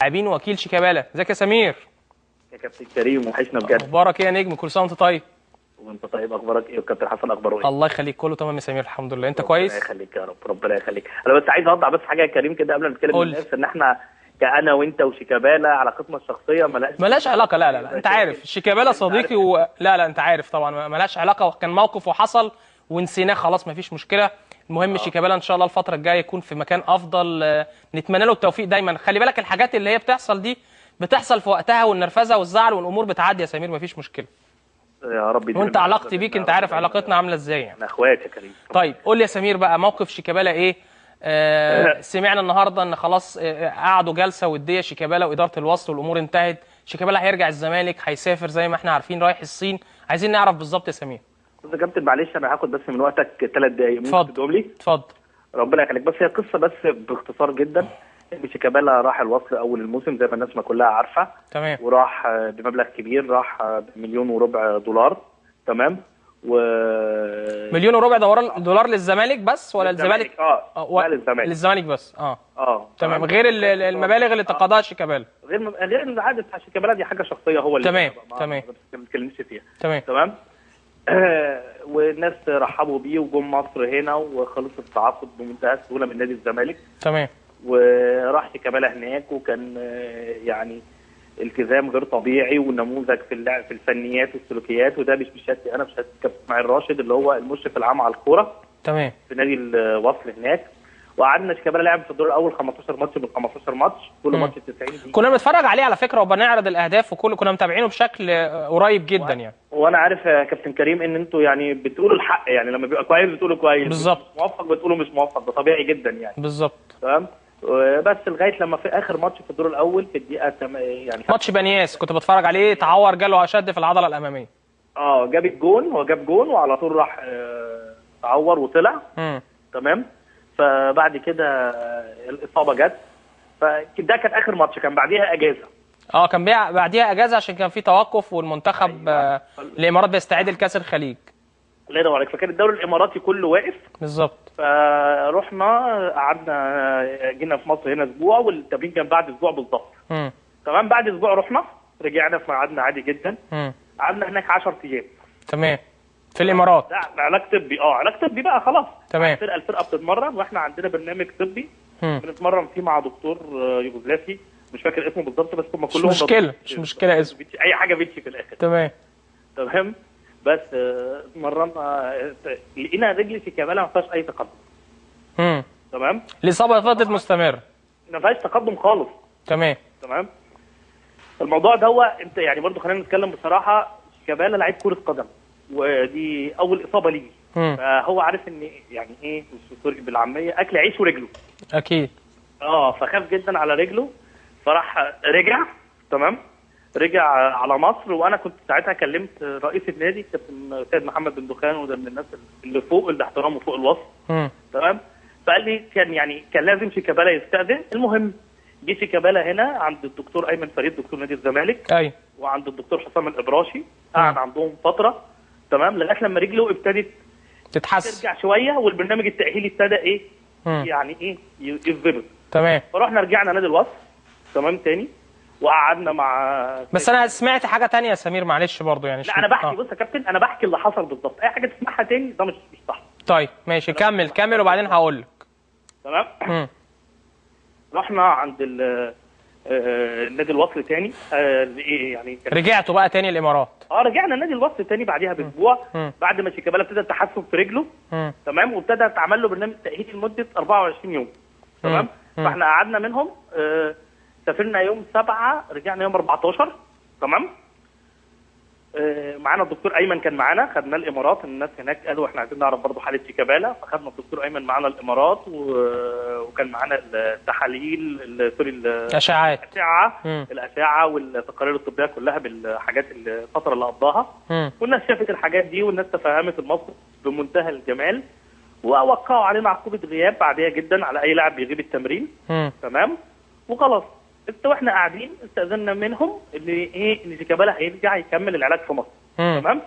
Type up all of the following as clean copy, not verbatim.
لاعبين وكيل شيكابالا. ازيك يا سمير؟ يا كابتن كريم وحشنا بجد. اخبارك ايه يا نجم؟ كل سنه وانت طيب. وانت طيب، اخبارك ايه؟ وكابتن حسن اخباره ايه؟ الله يخليك، كله تمام يا سمير الحمد لله. انت ربنا كويس؟ ربنا يخليك يا رب، ربنا يخليك. انا بس عايز اوضح بس حاجه يا كريم كده قبل ما نتكلم الناس، ان احنا كأنا وانت وشيكابالا علاقتنا الشخصيه ملهاش علاقه. لا انت عارف شيكابالا صديقي لا انت عارف طبعا ملهاش علاقه، وكان موقف وحصل ونسيناه خلاص مفيش مشكله. المهم شيكابالا ان شاء الله الفتره الجايه يكون في مكان افضل، نتمنى له التوفيق دايما. خلي بالك الحاجات اللي هي بتحصل دي بتحصل في وقتها، والنرفزه والزعل والامور بتعدي يا سمير مفيش مشكله. يا رب. وانت علاقتي بيك انت عارف علاقتنا عامله ازاي يعني. احنا اخوات يا كريم. طيب قول لي يا سمير بقى موقف شيكابالا ايه؟ سمعنا النهارده ان خلاص قعدوا جلسه وديه شيكابالا واداره الوصل والامور انتهت. شيكابالا هيرجع الزمالك، هيسافر زي ما احنا عارفين رايح الصين. عايزين نعرف بالظبط يا سمير. بص يا كابتن معلش انا هاخد بس من وقتك 3 دقايق. ممكن تدوم لي؟ اتفضل. ربنا يخليك. بس هي قصه بس باختصار جدا. شيكابالا راح الوصل اول الموسم زي ما الناس ما كلها عارفه. تمام. وراح بمبلغ كبير، راح ب1.4 مليون. تمام. $1.4 مليون للزمالك بس ولا الزمالك؟ لا للزمالك. للزمالك بس. تمام. غير المبالغ اللي تقاضاها شيكابالا. غير العقد بتاع شيكابالا دي حاجه شخصيه هو اللي تمام ما بنتكلمش فيها. تمام. والناس رحبوا بيه وجم مصر هنا وخلص التعاقد بمنتهى السهوله من نادي الزمالك. تمام. وراح شيكابالا هناك وكان يعني التزام غير طبيعي ونموذج في اللعب في الفنيات والسلوكيات، وده مش بشهادتي انا، بشهاده كابتن اسماعيل راشد اللي هو المشرف العام على الكوره. تمام. في نادي الوصل هناك. وقعدنا شيكابالا لعب في الدور الاول 15 ماتش من 15 ماتش، كل ماتش 90 دقيقه. كنا بنتفرج عليه على فكره وبنعرض الاهداف كنا متابعينه بشكل قريب جدا يعني. وانا عارف يا كابتن كريم ان انتوا يعني بتقولوا الحق، يعني لما بيبقى كويس بتقولوا كويس، بالظبط. مش موفق بتقولوا مش موفق، ده طبيعي جدا يعني. بالظبط. تمام. بس لغايه لما في اخر ماتش في الدور الاول في الدقيقه يعني ماتش بنياس كنت بتفرج عليه، تعور جاله شد في العضله الاماميه. جاب الجون، هو جاب جون وعلى طول راح تعور وطلع. تمام. فبعد كده الاصابه جت، فده كان اخر ماتش، كان بعديها اجازه. كان بعديها اجازه عشان كان في توقف والمنتخب الامارات بيستعد لكاس الخليج. الله ينور عليك. فكان الدوري الاماراتي كله واقف. بالظبط. فروحنا قعدنا جينا في مصر هنا اسبوع، والتمرين كان بعد اسبوع بالظبط. تمام. بعد اسبوع رحنا رجعنا في ميعادنا عادي جدا. قعدنا هناك 10 ايام. تمام. في الامارات. علاج طبي. علاج طبي بقى خلاص. تمام. الفرقه بتتمرن واحنا عندنا برنامج طبي بنتمرن فيه مع دكتور يوغوسلافي، مش فاكر اسمه بالظبط بس هم كلهم مش مشكله اسمه، اي حاجه بيتشي في الاخر. تمام. بس اتمرنا لقينا رجلي شيكابالا ما فيهاش اي تقدم. تمام. الاصابه فضلت مستمره، ما فيهاش تقدم خالص. تمام. الموضوع ده انت يعني برضو خلينا نتكلم بصراحه، شيكابالا لعيب كره قدم ودي اول اصابه ليه. فهو عارف ان يعني ايه سوري بالعاميه اكل عيش ورجله. اكيد. فخاف جدا على رجله، فراح رجع. تمام. رجع على مصر، وانا كنت ساعتها كلمت رئيس النادي كابتن سيد محمد بن دخان، وده من الناس اللي فوق اللي احترامه فوق الوصف. تمام. فقال لي كان لازم شيكابالا يستأذن. المهم جه شيكابالا هنا عند الدكتور ايمن فريد دكتور نادي الزمالك. وعند الدكتور حسام الابراشي. قعد عندهم فتره. تمام. لغايه لما رجله ابتدت تتحسن ترجع شويه، والبرنامج التاهيلي ابتدى ايه يعني ايه يتظبط. تمام. فرحنا رجعنا نادي الوصل. تمام. تاني وقعدنا مع بس انا سمعت حاجه تانية يا سمير معلش برضو يعني. لا انا بحكي بص يا كابتن، انا بحكي اللي حصل بالظبط، اي حاجه تسمعها تاني ده مش صح. طيب ماشي، كمل وبعدين هقول لك. تمام. رحنا عند النادي الوصل تاني. يعني رجعتوا بقى تاني الامارات؟ رجعنا النادي الوصل تاني بعديها باسبوع، بعد ما شيكابالا ابتدى تحسن في رجله. تمام. وابتدى اتعمل له برنامج تاهيلي لمده 24 يوم. تمام. فاحنا قعدنا منهم سافرنا يوم 7، رجعنا يوم 14. تمام. معانا الدكتور ايمن كان معانا، خدناه الامارات. الناس هناك قالوا احنا عايزين نعرف برضه حاله شيكابالا، فخدنا الدكتور ايمن معانا الامارات وكان معانا التحاليل سوري الاشعه والتقارير الطبيه كلها بالحاجات الفتره اللي قضاها. والناس شافت الحاجات دي والناس تفهمت الموقف بمنتهى الجمال، ووقعوا علينا عقوبه غياب عاديه جدا على اي لاعب بيغيب التمرين. تمام. وخلاص واحنا قاعدين استاذنا منهم ان شيكابالا هيرجع يكمل العلاج في مصر. تمام.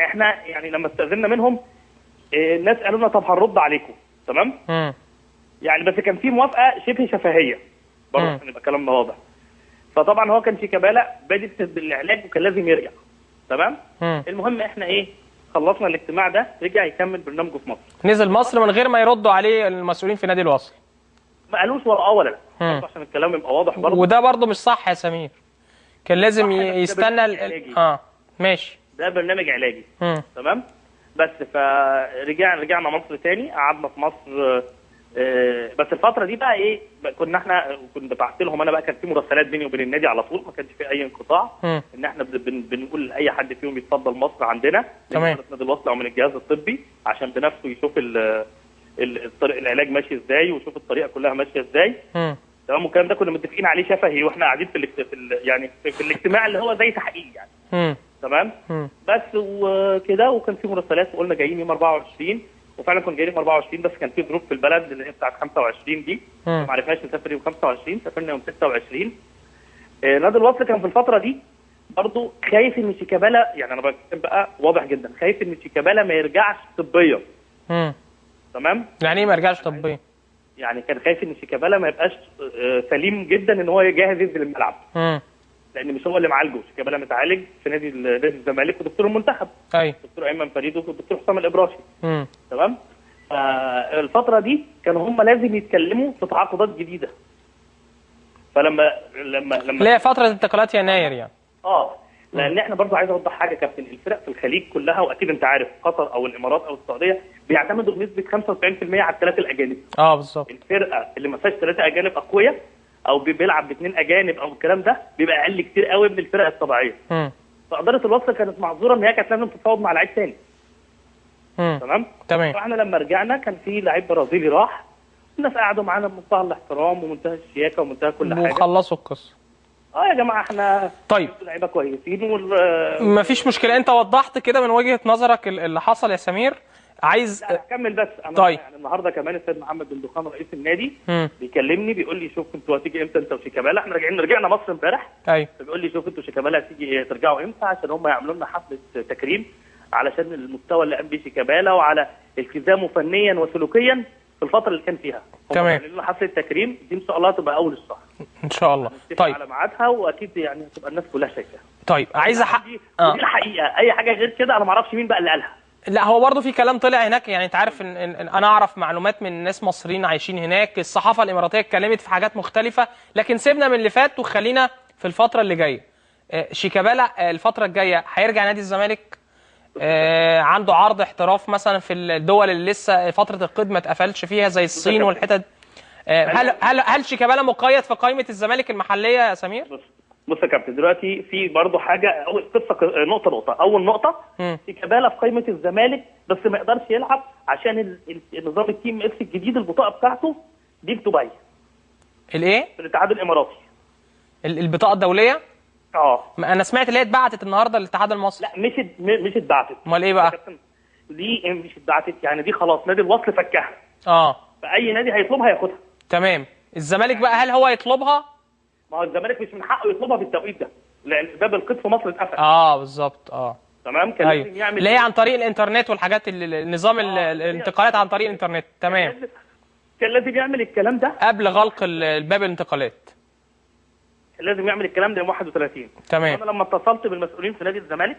احنا يعني لما استاذنا منهم الناس قالوا لنا طب هنرد عليكم. تمام. يعني بس كان في موافقه شبه شفهيه برضه عشان يبقى كلامنا واضح. فطبعا هو كان شيكابالا بادئ بالعلاج وكان لازم يرجع. تمام. المهم احنا ايه، خلصنا الاجتماع ده، رجع يكمل برنامجه في مصر. نزل مصر من غير ما يردوا عليه المسؤولين في نادي الوصل. ما قالوش ولا ولا لا، برضه عشان الكلام يبقى واضح برضه. وده برضه مش صح يا سمير، كان لازم يستنى ماشي. ده برنامج علاجي. تمام. بس رجعنا مصر تاني، قعدنا في مصر. بس الفتره دي بقى ايه، كنت بعت لهم انا بقى، كان في مراسلات بيني وبين النادي على طول، ما كانش في اي انقطاع. ان احنا بنقول لاي حد فيهم يتفضل مصر عندنا، تمام، من نادي الوصل او من الجهاز الطبي، عشان بنفسه يشوف العلاج ماشي ازاي، ويشوف الطريقه كلها ماشيه ازاي. تمام. والكلام ده كنا متفقين عليه شفهي واحنا قاعدين يعني في الاجتماع اللي هو زي تحقيق يعني. تمام. بس وكده، وكان في مراسلات وقلنا جايين يوم 24، وفعلا كنا جايين يوم 24، بس كان في ظروف في البلد اللي هي بتاعت 25 دي، ما عرفناش نسافر يوم 25، سافرنا يوم 26. نادي الوصل كان في الفتره دي برضه خايف ان شيكابالا، يعني انا بتكلم بقى واضح جدا، خايف ان شيكابالا ما يرجعش طبيا. تمام. يعني ايه ما يرجعش طبيا؟ يعني كان خايف ان شيكابالا ما يبقاش سليم جدا ان هو جاهز ينزل الملعب. لان مش هو اللي معالجه، شيكابالا متعالج في نادي الزمالك ودكتور المنتخب. ايوه. دكتور ايمن فريد والدكتور حسام الابراشي. تمام. فالفتره دي كانوا هم لازم يتكلموا في تعاقدات جديده. فلما اللي هي فتره انتقالات يناير يعني. لان احنا برضو عايز اوضح حاجه كابتن، الفرق في الخليج كلها، واكيد انت عارف قطر او الامارات او السعوديه بيعتمدوا بنسبه 95% على الثلاثه الاجانب. بالظبط. الفرقه اللي ما فيهاش ثلاثه اجانب اقوياء، او بيلعب باثنين اجانب او الكلام ده، بيبقى اقل كتير قوي من الفرق الطبيعيه. فاداره الوصل كانت معذوره ان هي كانت لازم تتفاوض مع لعيب ثاني. تمام. فاحنا لما رجعنا كان في لعيب برازيلي راح، الناس قعدوا معانا بمنتهى الاحترام ومنتهى الشياكه ومنتهى كل حاجه، وخلصوا القصه. يا جماعه احنا طيب لعيبه كويسين مفيش مشكله. انت وضحت كده من وجهه نظرك اللي حصل يا سمير. عايز اكمل بس انا. طيب. يعني النهارده كمان السيد محمد بن دخان رئيس النادي بيكلمني، بيقول لي شوف انتوا هتيجي امتى انت وشيكابالا. احنا رجعنا مصر امبارح. ايوه. فبيقول لي شوف انتوا شيكابالا هتيجي ترجعوا امتى، عشان هم يعملوا لنا حفله تكريم علشان المستوى اللي قام بيه شيكابالا وعلى التزامه فنيا وسلوكيا في الفتره اللي كان فيها. تمام. عاملين لنا حفله تكريم دي ان شاء الله تبقى اول الشهر ان شاء الله. طيب على ميعادها، واكيد يعني هتبقى الناس كلها شايفاها. طيب عايز دي الحقيقه، اي حاجه غير كده انا ما اعرفش مين بقى اللي قالها. لا هو برضه في كلام طلع هناك، يعني انت عارف ان انا اعرف معلومات من ناس مصريين عايشين هناك، الصحافه الاماراتيه اتكلمت في حاجات مختلفه، لكن سيبنا من اللي فات وخلينا في الفتره اللي جايه. شيكابالا الفتره الجايه هيرجع نادي الزمالك، عنده عرض احتراف مثلا في الدول اللي لسه فتره القيد ما اتقفلتش فيها زي الصين والحتت. هل شيكابالا مقيد في قائمه الزمالك المحليه يا سمير؟ بص يا كابتن، دلوقتي في برضه حاجه، اول قصه نقطه. اول نقطه، شيكابالا في قائمه الزمالك بس ما يقدرش يلعب عشان النظام التيم اكس الجديد، البطاقه بتاعته دي في دبي. الايه؟ في الاتحاد الاماراتي. البطاقه الدوليه؟ انا سمعت اللي هي اتبعتت النهارده للاتحاد المصري. لا مش اتبعتت. امال ايه بقى؟ دي مش اتبعتت، يعني دي خلاص نادي الوصل فكها. فاي نادي هيطلبها ياخدها. تمام. الزمالك بقى هل هو يطلبها؟ ما هو الزمالك مش من حقه يطلبها في التوقيت ده، لان باب القيد في مصر اتقفل. بالظبط. تمام. كان لازم يعمل اللي هي عن طريق الانترنت والحاجات نظام الانتقالات عن طريق الانترنت. تمام. كان لازم يعمل الكلام ده قبل غلق الباب الانتقالات. لازم يعمل الكلام ده يوم 31. تمام. انا لما اتصلت بالمسؤولين في نادي الزمالك،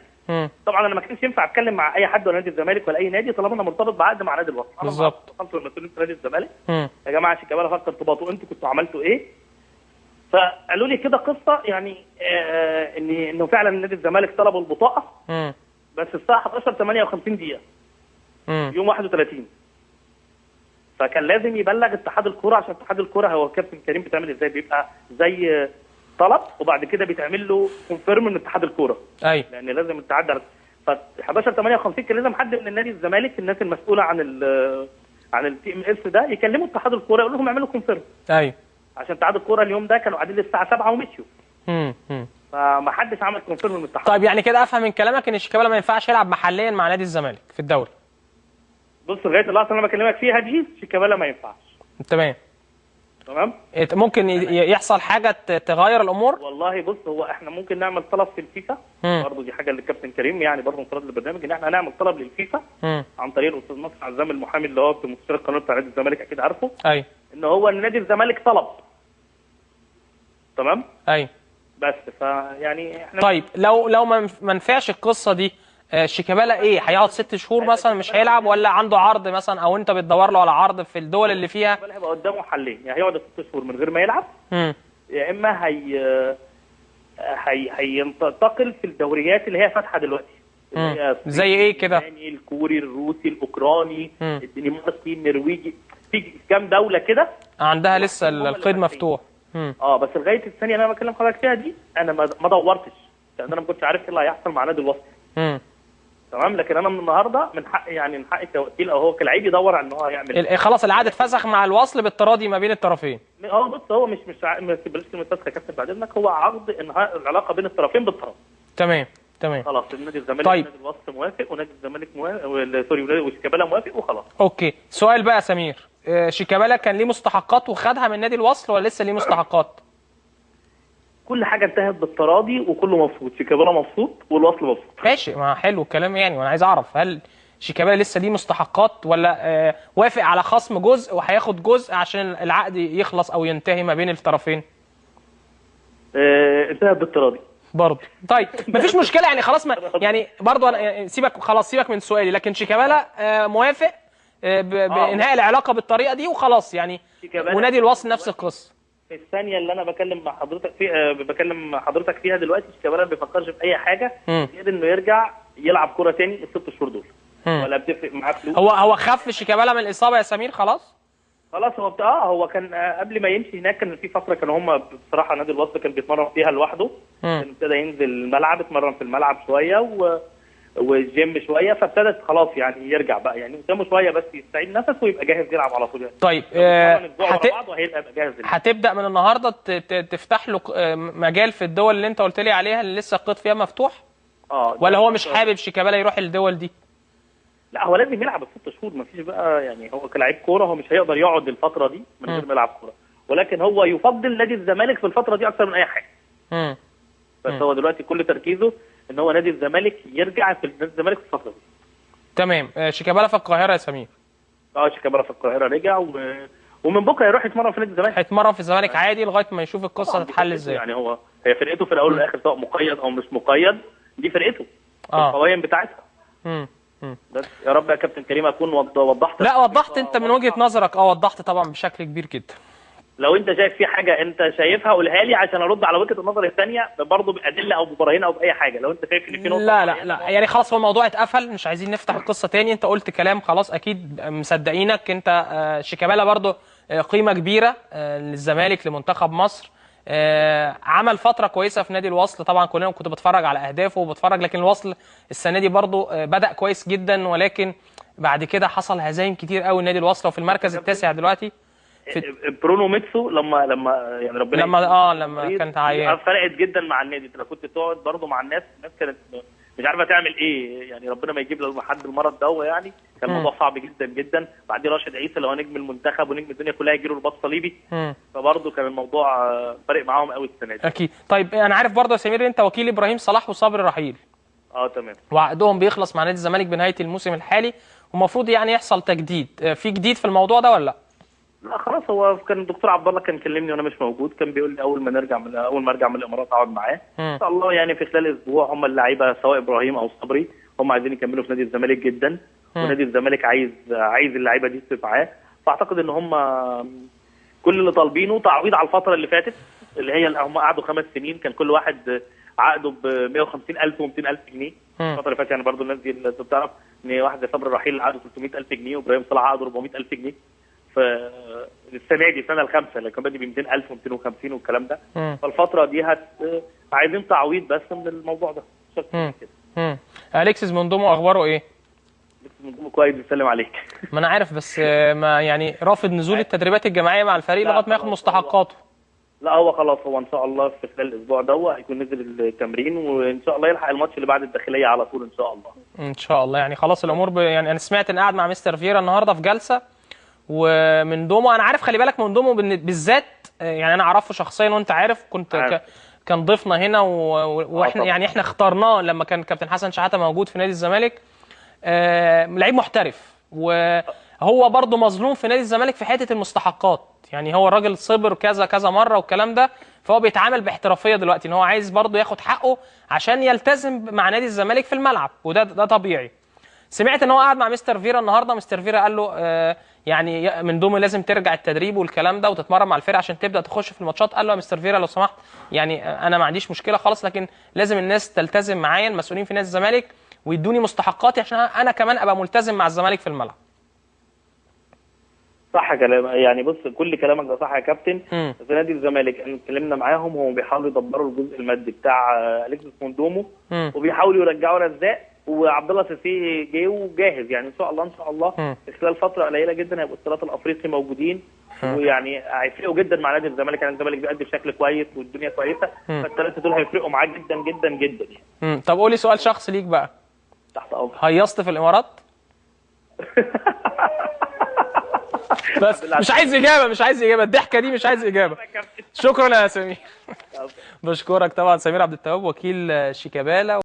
طبعا انا ما كانش ينفع اتكلم مع اي حد ولا نادي الزمالك ولا اي نادي طالما انا مرتبط بعقد مع نادي الوصل. بالظبط. اتصلت بالمسؤولين في نادي الزمالك، يا جماعه شيكابالا فك ارتباطه، انتوا كنتوا عملتوا ايه؟ فقالوا لي كده قصه، يعني انه فعلا نادي الزمالك طلبوا البطاقه بس الساعه 11:58 دقيقه يوم 31. فكان لازم يبلغ اتحاد الكوره، عشان اتحاد الكوره هو كابتن كريم بتعمل ازاي، بيبقى زي طلب وبعد كده بيتعمل له كونفيرم من اتحاد الكوره. ايوه. لان لازم التعدي. ف 11:58 كان لازم حد من النادي الزمالك، الناس المسؤوله عن التي ام اس ده، يكلموا اتحاد الكوره يقول لهم اعملوا كونفيرم. ايوه. عشان اتحاد الكوره اليوم ده كانوا قاعدين للساعه 7 ومشيوا. فما حدش عمل كونفيرم من الاتحاد. طيب يعني كده افهم من كلامك ان شيكابالا ما ينفعش يلعب محليا مع نادي الزمالك في الدوري. بص لغايه اللحظه اللي انا بكلمك فيها دي شيكابالا ما ينفعش. تمام. تمام. ممكن يحصل حاجه تغير الامور؟ والله بص، هو احنا ممكن نعمل طلب في الفيفا برضه، دي حاجه للكابتن كريم يعني برضه انفراد للبرنامج، ان احنا هنعمل طلب للفيفا عن طريق الاستاذ نصر عزام المحامي اللي هو في مستشار القانون بتاع نادي الزمالك، اكيد عارفه. ايوه. ان هو نادي الزمالك طلب. تمام. ايوه. بس فيعني احنا طيب لو ما نفعش القصه دي، شيكابالا ايه هيقعد 6 شهور مثلا مش هيلعب، ولا عنده عرض مثلا، او انت بتدور له على عرض في الدول اللي فيها؟ شيكابالا هيبقى قدامه حلين، يعني هيقعد 6 شهور من غير ما يلعب، يا اما هينتقل في الدوريات اللي هي فاتحه دلوقتي، اللي هي زي ايه كده؟ الكوري، الروسي، الاوكراني، الدنماركي، النرويجي، في كام دوله كده عندها لسه القيد مفتوح. بس لغايه الثانيه اللي انا بكلم حضرتك فيها دي انا ما دورتش، لان انا ما كنتش عارف ايه اللي هيحصل مع نادي الوصل. تمام. لكن انا من النهارده من حقي، يعني من حقي كوكيل او هو كلاعب يدور على ان هو هيعمل خلاص العقد اتفسخ مع الوصل بالتراضي ما بين الطرفين. بص، هو مش بلاش كلمه فسخ يا كابتن بعد اذنك، هو عقد انهاء العلاقه بين الطرفين بالتراضي. تمام. خلاص النادي الزمالك طيب. ونادي الوصل موافق، ونادي الزمالك موافق، سوري، وشيكابالا موافق وخلاص. اوكي، سؤال بقى يا سمير، شيكابالا كان ليه مستحقات وخدها من نادي الوصل ولا لسه ليه مستحقات؟ كل حاجه انتهت بالتراضي وكله مبسوط، شيكابالا مبسوط والوصل مبسوط. ماشي، ما حلو الكلام يعني، وانا عايز اعرف هل شيكابالا لسه ليه مستحقات، ولا وافق على خصم جزء وهياخد جزء عشان العقد يخلص او ينتهي ما بين الطرفين؟ انتهت بالتراضي برضه. طيب مفيش مشكله يعني، خلاص يعني برضه انا سيبك من سؤالي، لكن شيكابالا موافق بانهاء العلاقه بالطريقه دي وخلاص يعني، ونادي الوصل نفس القصه. في الثانيه اللي انا بكلم حضرتك فيها دلوقتي، شيكابالا ما بيفكرش في اي حاجه غير انه يرجع يلعب كوره تاني ال6 شهور دول. ولا بتفرق معاه فلوس؟ هو خف شيكابالا من الاصابه يا سمير خلاص؟ خلاص هو كان قبل ما يمشي هناك كان في فتره كانوا هم بصراحه نادي الوصل كان بيتمرن فيها لوحده، كان ابتدى ينزل الملعب، اتمرن في الملعب شويه والجيم شويه، فابتدت خلاص يعني يرجع بقى، يعني قدامه شويه بس يستعيد نفسه ويبقى جاهز يلعب على طول يعني. طيب جاهز. هتبدا من النهارده تفتح له مجال في الدول اللي انت قلت لي عليها اللي لسه القيد فيها مفتوح؟ ولا هو مش حابب شيكابالا يروح الدول دي؟ لا هو لازم يلعب ال6 شهور، مفيش بقى يعني، هو كلاعب كوره هو مش هيقدر يقعد الفتره دي من غير ما يلعب كوره، ولكن هو يفضل نادي الزمالك في الفتره دي اكثر من اي حاجه. بس هو دلوقتي كل تركيزه ان هو نادي الزمالك يرجع في نادي الزمالك في الفتره دي. تمام. شيكابالا في القاهره يا سمير؟ شيكابالا في القاهره رجع ومن بكره يروح يتمرن في نادي الزمالك. هيتمرن في الزمالك عادي لغايه ما يشوف القصه تتحل ازاي. يعني هي فرقته في الاول والاخر، سواء مقيد او مش مقيد، دي فرقته القوائم بتاعتها. بس يا رب يا كابتن كريم اكون وضحت. لا وضحت انت من وجهه نظرك، وضحت طبعا بشكل كبير جدا. لو انت شايف في حاجه انت شايفها قولها لي عشان ارد على وجهه النظر الثانيه برضه بادله او ببراهين او باي حاجه، لو انت شايف ان في نقطه. لا يعني خلاص هو الموضوع اتقفل، مش عايزين نفتح القصه تاني، انت قلت كلام خلاص اكيد مصدقينك انت. شيكابالا برضه قيمه كبيره للزمالك لمنتخب مصر، عمل فتره كويسه في نادي الوصل، طبعا كلنا كنت بتفرج على اهدافه وبتفرج، لكن الوصل السنه دي برضه بدا كويس جدا، ولكن بعد كده حصل هزايم كتير قوي نادي الوصل، وفي المركز التاسع دلوقتي. برونو ميتسو لما يعني ربنا لما كانت عيان فرقت جدا مع النادي، انت لو كنت تقعد برضه مع الناس كانت مش عارفه تعمل ايه، يعني ربنا ما يجيب لحد المرض ده، يعني كان الموضوع صعب جدا جدا. بعدين راشد عيسى اللي هو نجم المنتخب ونجم الدنيا كلها يجي له رباط صليبي، فبرضه كان الموضوع فارق معاهم قوي السنه دي. اكيد. طيب انا عارف برضه يا سمير انت وكيل ابراهيم صلاح وصبري رحيل. تمام. وعقدهم بيخلص مع نادي الزمالك بنهايه الموسم الحالي، ومفروض يعني يحصل تجديد، في جديد في الموضوع ده ولا لا؟ لا خلاص، هو كان الدكتور عبد الله كان كلمني وانا مش موجود، كان بيقول لي اول ما ارجع من الامارات اقعد معاه ان شاء الله، يعني في خلال اسبوع هم اللعيبه سواء ابراهيم او صبري هم عايزين يكملوا في نادي الزمالك جدا، ونادي الزمالك عايز اللعيبه دي تبقى معاه، فاعتقد ان هم كل اللي طالبينه تعويض على الفتره اللي فاتت، اللي هي هم قعدوا 5 سنين كان كل واحد عقده ب 150,000 و200,000 جنيه الفتره اللي فاتت، يعني برضه الناس دي اللي بتعرف ان واحد زي صبري رحيل عقده 300,000 جنيه وابراهيم صلاح عقده 400,000 جنيه، فالسنه دي السنه الخامسه اللي كان بادئ ب 200,000 و250 والكلام ده، فالفتره دي عايزين تعويض بس من الموضوع ده. اليكسيس موندومو اخباره ايه؟ اليكسيس موندومو كويس، بيسلم عليك. ما انا عارف، بس ما يعني رافض نزول التدريبات الجماعيه مع الفريق لغايه ما ياخد مستحقاته. لا هو خلاص، هو ان شاء الله في خلال الاسبوع ده هيكون نزل التمرين، وان شاء الله يلحق الماتش اللي بعد الداخليه على طول ان شاء الله. ان شاء الله، يعني خلاص الامور يعني انا سمعت ان قاعد مع مستر فييرا النهارده في جلسه، ومن دومو انا عارف، خلي بالك من دومو بالذات، يعني انا اعرفه شخصيا وانت عارف، كنت كان ضيفنا هنا واحنا يعني احنا اخترناه لما كان كابتن حسن شحاته موجود في نادي الزمالك. لعيب محترف، وهو برضه مظلوم في نادي الزمالك في حته المستحقات. يعني هو الراجل صبر كذا كذا مره والكلام ده، فهو بيتعامل باحترافيه دلوقتي ان هو عايز برضه ياخد حقه عشان يلتزم مع نادي الزمالك في الملعب، وده طبيعي. سمعت ان هو قاعد مع مستر فيرا النهارده، مستر فيرا قال له يعني من دومي لازم ترجع التدريب والكلام ده وتتمرن مع الفرقه عشان تبدا تخش في الماتشات. قال له يا مستر فيرا لو سمحت، يعني انا ما عنديش مشكله خالص، لكن لازم الناس تلتزم معايا، المسؤولين في نادي الزمالك، ويدوني مستحقاتي عشان انا كمان ابقى ملتزم مع الزمالك في الملعب. صح كلام، يعني بص كل كلامك ده صح يا كابتن. في نادي الزمالك احنا اتكلمنا معاهم، هم بيحاولوا يدبروا الجزء المادي بتاع اليكسس موندومو، وبيحاولوا يرجعوا رزاق، وعبد الله سيسي جه وجاهز. يعني ان شاء الله ان شاء الله في خلال فتره قليله جدا هيبقوا الثلاثه الافريقي موجودين، ويعني هيفرقوا جدا مع نادي الزمالك. يعني الزمالك بيأدي بشكل كويس والدنيا كويسه، فالثلاثه دول هيفرقوا معاه جدا جدا جدا يعني. طب قولي سؤال شخصي ليك بقى. تحت امرك. هيصت في الامارات؟ بس مش عايز اجابه، مش عايز اجابه، الضحكه دي مش عايز اجابه. شكرا يا سمير. بشكرك طبعا سمير عبد التواب وكيل شيكابالا.